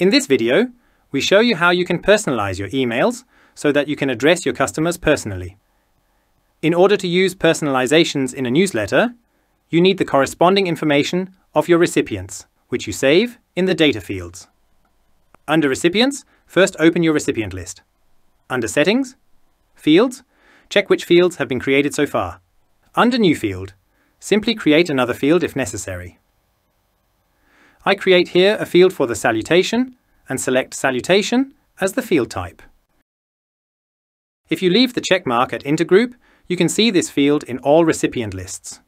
In this video, we show you how you can personalize your emails so that you can address your customers personally. In order to use personalizations in a newsletter, you need the corresponding information of your recipients, which you save in the data fields. Under Recipients, first open your recipient list. Under Settings, Fields, check which fields have been created so far. Under New Field, simply create another field if necessary. I create here a field for the salutation and select Salutation as the field type. If you leave the check mark at Intergroup, you can see this field in all recipient lists.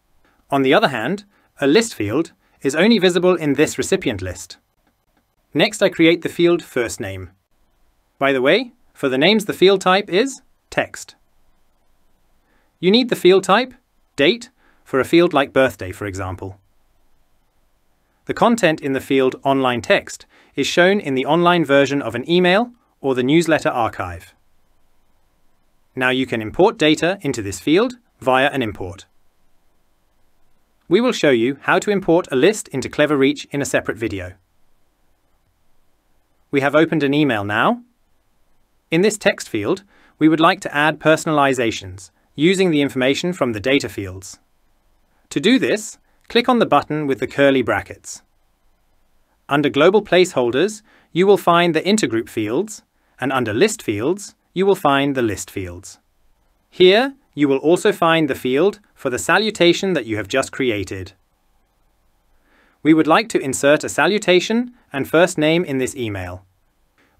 On the other hand, a list field is only visible in this recipient list. Next, I create the field First Name. By the way, for the names the field type is Text. You need the field type, Date, for a field like birthday, for example. The content in the field Online Text is shown in the online version of an email or the newsletter archive. Now you can import data into this field via an import. We will show you how to import a list into CleverReach in a separate video. We have opened an email now. In this text field, we would like to add personalizations using the information from the data fields. To do this, click on the button with the curly brackets. Under Global Placeholders, you will find the intergroup fields, and under List Fields, you will find the list fields. Here, you will also find the field for the salutation that you have just created. We would like to insert a salutation and first name in this email.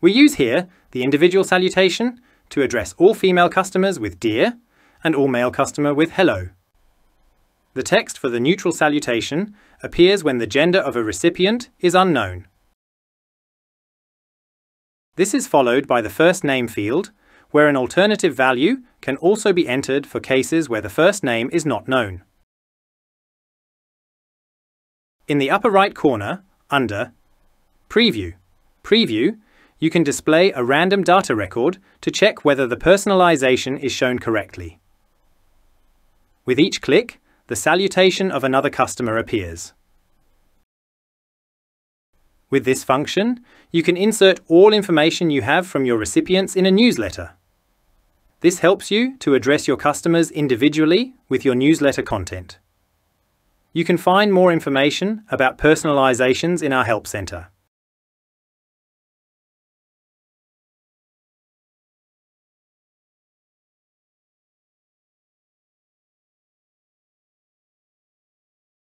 We use here the individual salutation to address all female customers with Dear and all male customer with Hello. The text for the neutral salutation appears when the gender of a recipient is unknown. This is followed by the first name field, where an alternative value can also be entered for cases where the first name is not known. In the upper right corner, under Preview, you can display a random data record to check whether the personalization is shown correctly. With each click, the salutation of another customer appears. With this function, you can insert all information you have from your recipients in a newsletter. This helps you to address your customers individually with your newsletter content. You can find more information about personalizations in our Help Center.